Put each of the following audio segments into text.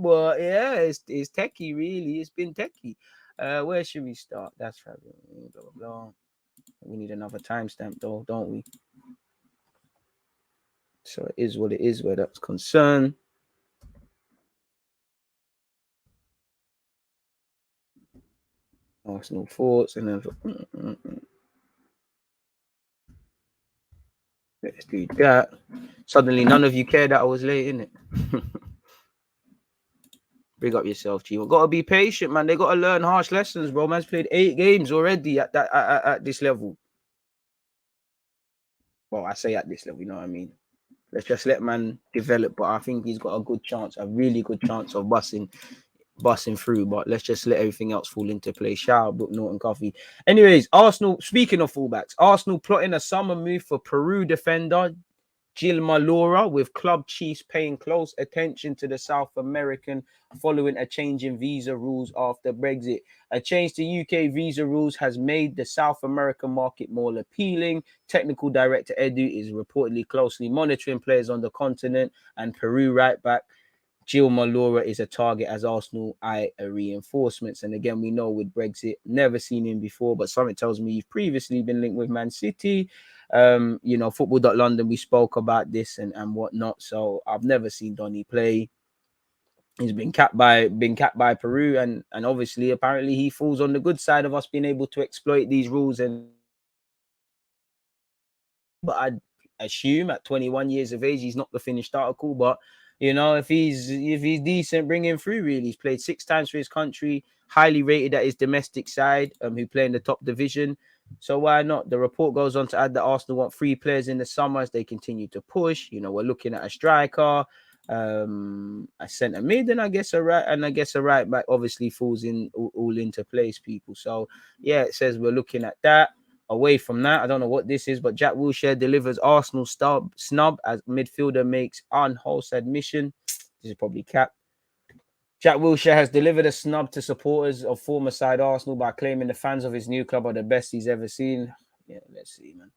But yeah, it's techie, really. It's been techie. Where should we start? That's right. Blah, blah, blah. We need another timestamp, though, don't we? So it is what it is where that's concerned. Arsenal thoughts, and then let's do that. Suddenly, none of you care that I was late, innit? Big up yourself, G. Gotta be patient, man. They gotta learn harsh lessons, bro. Man's played 8 games already at this level. Well, I say at this level, you know what I mean? Let's just let man develop. But I think he's got a good chance, a really good chance of busting through. But let's just let everything else fall into place. Shout out Brook Norton Coffee. Anyways, Arsenal, speaking of fullbacks, Arsenal plotting a summer move for Peru defender Gilma Laura, with club chiefs paying close attention to the South American following a change in visa rules after Brexit. A change to UK visa rules has made the South American market more appealing. Technical director Edu is reportedly closely monitoring players on the continent, and Peru right back Gilma Laura is a target as Arsenal eye reinforcements. And again, we know with Brexit, never seen him before, but something tells me you've previously been linked with Man City. Football.London, we spoke about this and whatnot. So I've never seen Donny play. He's been capped by Peru, and obviously apparently he falls on the good side of us being able to exploit these rules. And but I'd assume at 21 years of age he's not the finished article. But if he's decent, bring him through. Really, he's played 6 times for his country, highly rated at his domestic side, who play in the top division. So why not? The report goes on to add that Arsenal want 3 players in the summer as they continue to push. We're looking at a striker, a centre mid, and I guess a right back obviously falls in all into place, people. So yeah, it says we're looking at that. Away from that, I don't know what this is, but Jack Wilshere delivers Arsenal snub as midfielder makes unwholesome admission. This is probably cap. Jack Wilshere has delivered a snub to supporters of former side Arsenal by claiming the fans of his new club are the best he's ever seen. Yeah, let's see, man.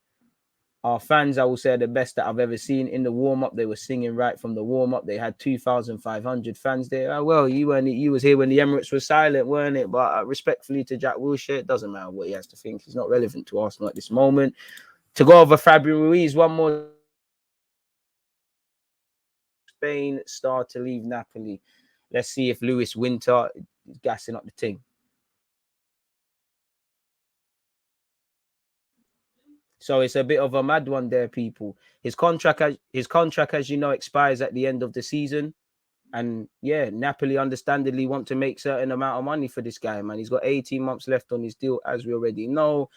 Our fans, I will say, are the best that I've ever seen. In the warm-up, they were singing right from the warm-up. They had 2,500 fans there. Well, you was here when the Emirates were silent, weren't it? But respectfully to Jack Wilshere, it doesn't matter what he has to think. He's not relevant to Arsenal at this moment. To go over Fabio Ruiz, one more. Spain star to leave Napoli. Let's see if Lewis Winter is gassing up the team. So it's a bit of a mad one there, people. His contract, as you know, expires at the end of the season. And yeah, Napoli understandably want to make certain amount of money for this guy, man. He's got 18 months left on his deal, as we already know.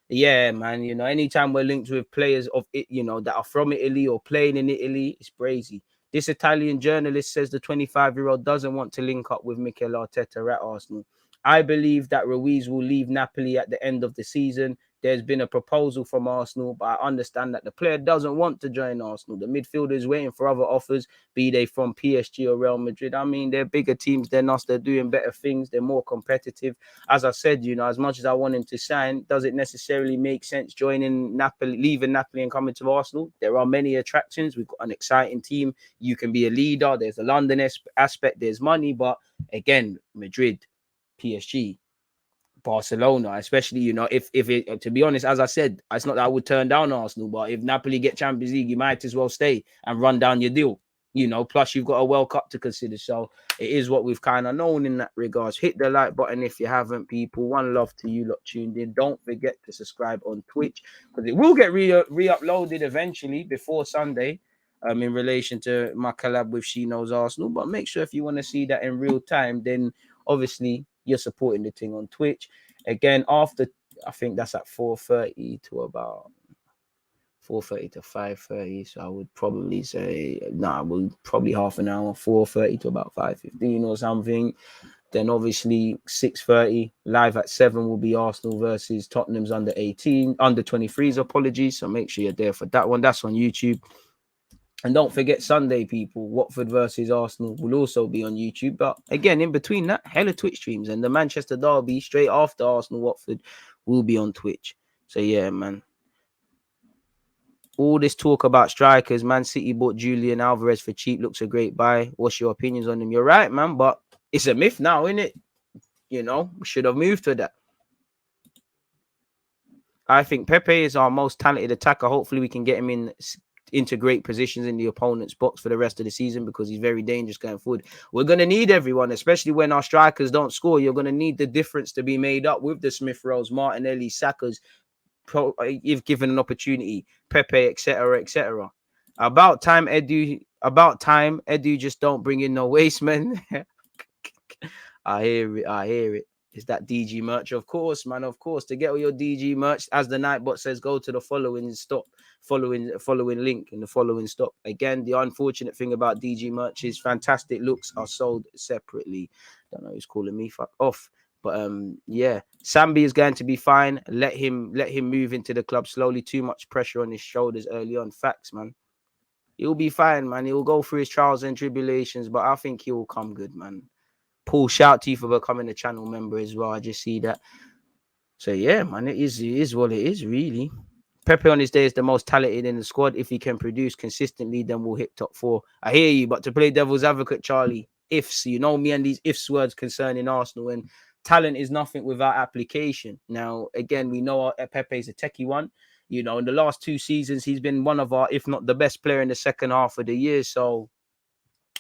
Yeah, man, anytime we're linked with players of it, that are from Italy or playing in Italy, it's crazy. This Italian journalist says the 25-year-old doesn't want to link up with Mikel Arteta at Arsenal. I believe that Ruiz will leave Napoli at the end of the season. There's been a proposal from Arsenal, but I understand that the player doesn't want to join Arsenal. The midfielder is waiting for other offers, be they from PSG or Real Madrid. I mean, they're bigger teams than us. They're doing better things. They're more competitive. As I said, as much as I want him to sign, does it necessarily make sense joining Napoli, leaving Napoli and coming to Arsenal? There are many attractions. We've got an exciting team. You can be a leader. There's a London aspect. There's money. But again, Madrid, PSG, Barcelona, especially, if it, to be honest, as I said, it's not that I would turn down Arsenal, but if Napoli get Champions League, you might as well stay and run down your deal, plus you've got a World Cup to consider. So it is what we've kind of known in that regards. Hit the like button if you haven't, people. One love to you lot tuned in. Don't forget to subscribe on Twitch, because it will get re-uploaded eventually before Sunday, in relation to my collab with She Knows Arsenal. But make sure if you want to see that in real time, then obviously you're supporting the thing on Twitch. Again, after, I think that's at 4:30 to about 4:30 to 5:30. So I would probably say, we'll probably half an hour, 4:30 to about 5:15 or something. Then obviously 6:30 live at 7 will be Arsenal versus Tottenham's under 23s. Apologies. So make sure you're there for that one. That's on YouTube. And don't forget Sunday, people, Watford versus Arsenal will also be on YouTube. But again, in between that, hella Twitch streams. And the Manchester derby straight after Arsenal-Watford will be on Twitch. So yeah, man. All this talk about strikers, Man City bought Julian Alvarez for cheap, looks a great buy. What's your opinions on him? You're right, man, but it's a myth now, isn't it? You know, we should have moved to that. I think Pepe is our most talented attacker. Hopefully, we can get him into great positions in the opponent's box for the rest of the season because he's very dangerous going forward. We're going to need everyone, especially when our strikers don't score. You're going to need the difference to be made up with the Smith Rowes, Martinelli, Saka's, if given an opportunity, Pepe, etc., etc. About time, Edu. About time, Edu. Just don't bring in no waste, man. I hear it. I hear it. Is that DG merch? Of course, man. Of course. To get all your DG merch, as the Nightbot says, go to the following link in the following stop. Again, the unfortunate thing about DG merch is fantastic looks are sold separately. Don't know who's calling me. Fuck off. But yeah, Sambi is going to be fine. Let him move into the club slowly. Too much pressure on his shoulders early on. Facts, man. He'll be fine, man. He'll go through his trials and tribulations, but I think he will come good, man. Paul, shout to you for becoming a channel member as well. I just see that. So yeah, man, it is what it is, really. Pepe on his day is the most talented in the squad. If he can produce consistently, then we'll hit top 4. I hear you, but to play devil's advocate, Charlie, ifs, you know me and these ifs words concerning Arsenal, and talent is nothing without application. Now, again, we know Pepe is a techie one. You know, in the last 2 seasons, he's been one of our, if not the best player in the second half of the year. So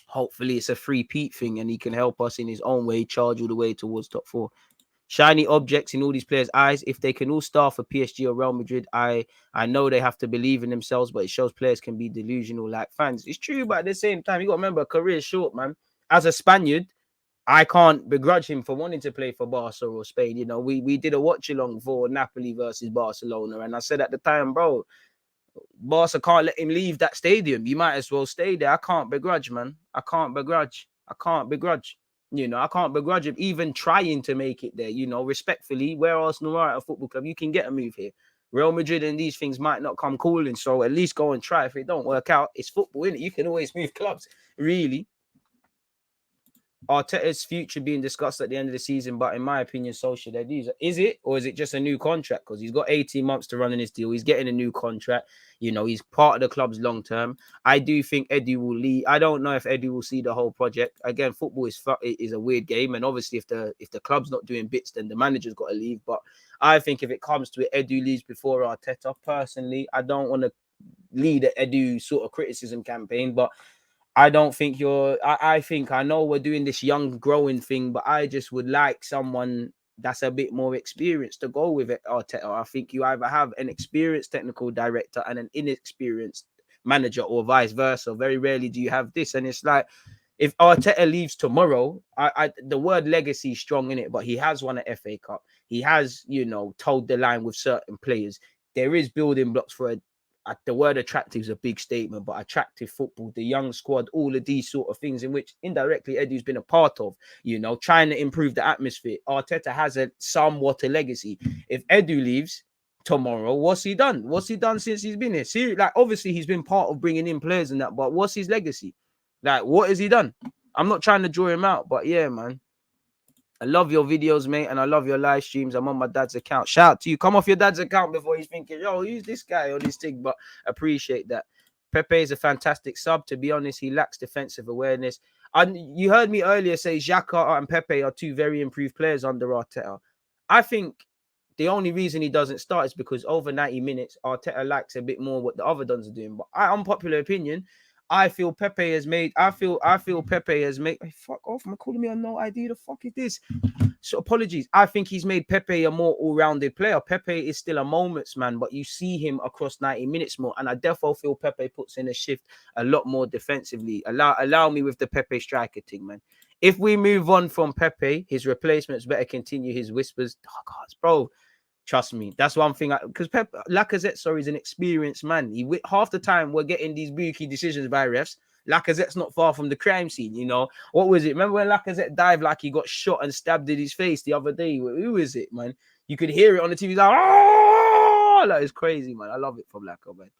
hopefully it's a 3-peat thing and he can help us in his own way, charge all the way towards top 4. Shiny objects in all these players' eyes. If they can all star for PSG or Real Madrid, I know they have to believe in themselves, but it shows players can be delusional like fans. It's true, but at the same time, you got to remember, career short, man. As a Spaniard, I can't begrudge him for wanting to play for Barca or Spain. You know, we did a watch along for Napoli versus Barcelona, and I said at the time, bro, Barca can't let him leave that stadium. You might as well stay there. I can't begrudge, man. I can't begrudge. You know, I can't begrudge him even trying to make it there. You know, respectfully, where Arsenal are at a football club, you can get a move here. Real Madrid and these things might not come calling, so at least go and try. If it don't work out, it's football, innit? You can always move clubs, really. Arteta's future being discussed at the end of the season, but in my opinion, so should Edu. Is it, or is it just a new contract? Because he's got 18 months to run in his deal. He's getting a new contract. You know, he's part of the club's long term. I do think Edu will leave. I don't know if Edu will see the whole project. Again, football is a weird game, and obviously, if the club's not doing bits, then the manager's got to leave. But I think if it comes to it, Edu leaves before Arteta. Personally, I don't want to lead an Edu sort of criticism campaign, but I don't think I think I know we're doing this young growing thing, but I just would like someone that's a bit more experienced to go with it, Arteta. I think you either have an experienced technical director and an inexperienced manager, or vice versa. Very rarely do you have this. And it's like, if Arteta leaves tomorrow, the word legacy is strong in it, but he has won an FA Cup. He has, you know, told the line with certain players. There is building blocks for the word attractive is a big statement, but attractive football, the young squad, all of these sort of things in which indirectly Edu's been a part of, you know, trying to improve the atmosphere. Arteta has somewhat a legacy. If Edu leaves tomorrow, what's he done? What's he done since he's been here? See, like, obviously he's been part of bringing in players and that, but what's his legacy? Like, what has he done? I'm not trying to draw him out, but yeah, man. I love your videos, mate, and I love your live streams. I'm on my dad's account. Shout out to you. Come off your dad's account before he's thinking, yo, who's this guy or this thing? But appreciate that. Pepe is a fantastic sub. To be honest, he lacks defensive awareness. And you heard me earlier say Xhaka and Pepe are 2 very improved players under Arteta. I think the only reason he doesn't start is because over 90 minutes, Arteta likes a bit more what the other dons are doing. But unpopular opinion, I feel Pepe has made. Hey, fuck off, man. Calling me on no ID. The fuck is this? So apologies. I think he's made Pepe a more all-rounded player. Pepe is still a moments man, but you see him across 90 minutes more. And I definitely feel Pepe puts in a shift a lot more defensively. Allow me with the Pepe striker thing, man. If we move on from Pepe, his replacements better continue his whispers. Oh, God, bro. Trust me, that's one thing. Because Lacazette, is an experienced man. Half the time we're getting these bookie decisions by refs. Lacazette's not far from the crime scene, you know. What was it? Remember when Lacazette dived like he got shot and stabbed in his face the other day? Who is it, man? You could hear it on the TV. Like, oh, that is crazy, man. I love it from Lacazette, man.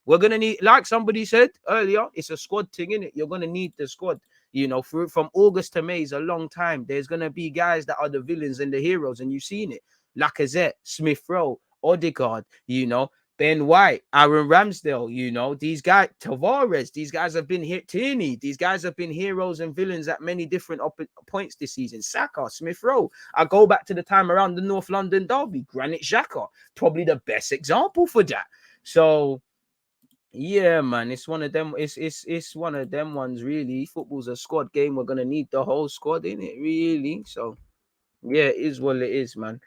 We're gonna need, like somebody said earlier, it's a squad thing, innit? You're gonna need the squad. You know, from August to May is a long time. There's gonna be guys that are the villains and the heroes, and you've seen it. Lacazette, Smith Rowe, Odegaard, you know, Ben White, Aaron Ramsdale, you know, these guys, Tavares, these guys have been here, Tierney, these guys have been heroes and villains at many different points this season. Saka, Smith Rowe. I go back to the time around the North London derby, Granit Xhaka, probably the best example for that. So, yeah, man, it's one of them. It's one of them ones, really. Football's a squad game. We're gonna need the whole squad in it, really. So, yeah, it is what it is, man.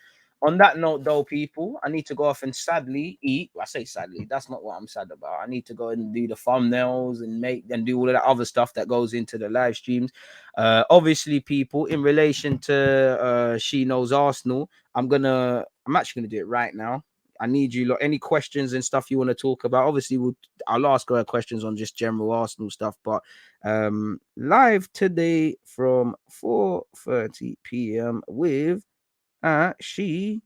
On that note, though, people, I need to go off and sadly eat. I say sadly, that's not what I'm sad about. I need to go and do the thumbnails and make and do all of that other stuff that goes into the live streams. Obviously, people, in relation to She Knows Arsenal, I'm actually gonna do it right now. I need you lot. Any questions and stuff you want to talk about? Obviously, I'll ask her questions on just general Arsenal stuff, but live today from 4:30 p.m. with She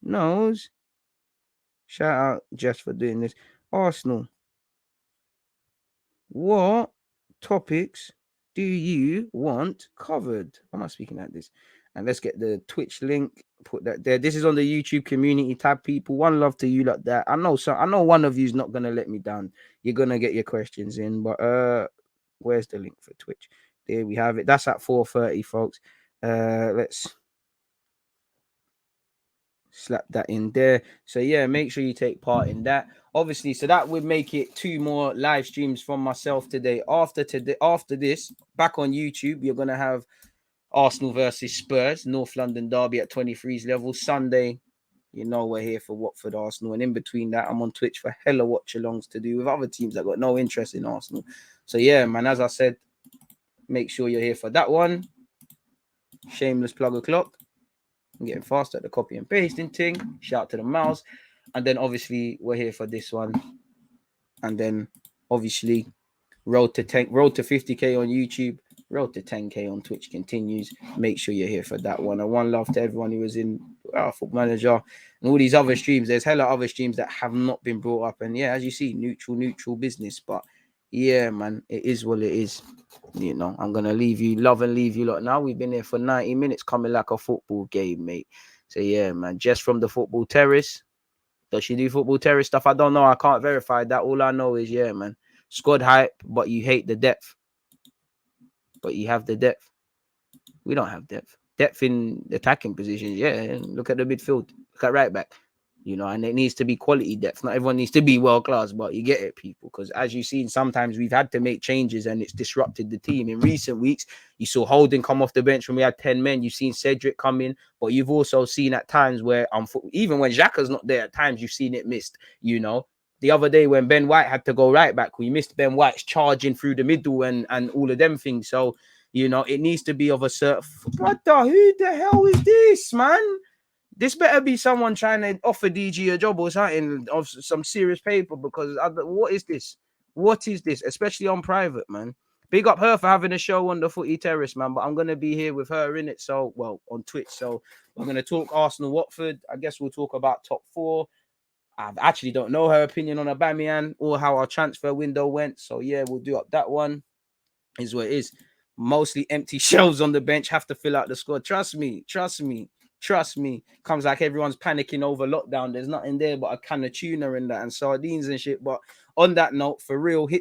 Knows. Shout out Jess for doing this. Arsenal. What topics do you want covered? Am I speaking like this? And let's get the Twitch link. Put that there. This is on the YouTube community tab, people. One love to you like that. I know one of you is not gonna let me down. You're gonna get your questions in, but where's the link for Twitch? There we have it. That's at 4:30, folks. Let's slap that in there. So yeah, make sure you take part in that. Obviously, so that would make it 2 more live streams from myself today. After this, back on YouTube, you're gonna have Arsenal versus Spurs, North London derby at 23's level. Sunday, you know we're here for Watford Arsenal. And in between that, I'm on Twitch for hella watch-alongs to do with other teams that got no interest in Arsenal. So yeah, man, as I said, make sure you're here for that one. Shameless plug o'clock. I'm getting fast at the copy and pasting thing. Shout out to the mouse. And then obviously we're here for this one. And then obviously road to 50k on YouTube, road to 10k on Twitch continues. Make sure you're here for that one. And one love to everyone who was in Football Manager and all these other streams. There's hella other streams that have not been brought up. And yeah, as you see, neutral business. But yeah, man, it is what it is. You know, I'm gonna leave you lot now. We've been here for 90 minutes, coming like a football game, mate. So yeah, man, just from the football terrace. Does she do football terrace stuff? I don't know. I can't verify that. All I know is, yeah, man, squad hype, but you hate the depth. But you have the depth. We don't have depth. Depth in attacking positions, yeah. Look at the midfield. Look at right back. You know, and it needs to be quality depth. Not everyone needs to be world class, but you get it, people. Because as you've seen, sometimes we've had to make changes and it's disrupted the team. In recent weeks, you saw Holding come off the bench when we had 10 men. You've seen Cedric come in, but you've also seen at times where, even when Xhaka's not there, at times you've seen it missed. You know, the other day when Ben White had to go right back, we missed Ben White's charging through the middle and all of them things. So, you know, it needs to be of a certain... Brother, who the hell is this, man? This better be someone trying to offer DG a job or something of some serious paper, because what is this? What is this? Especially on private, man. Big up her for having a show on the Footy Terrace, man. But I'm going to be here with her in it. So, well, on Twitch. So we're going to talk Arsenal Watford. I guess we'll talk about top 4. I actually don't know her opinion on Aubameyang or how our transfer window went. So, yeah, we'll do up that one. Is what it is. Mostly empty shelves on the bench. Have to fill out the squad. Trust me. Comes like everyone's panicking over lockdown. There's nothing there but a can of tuna and that and sardines and shit. But on that note, for real, hit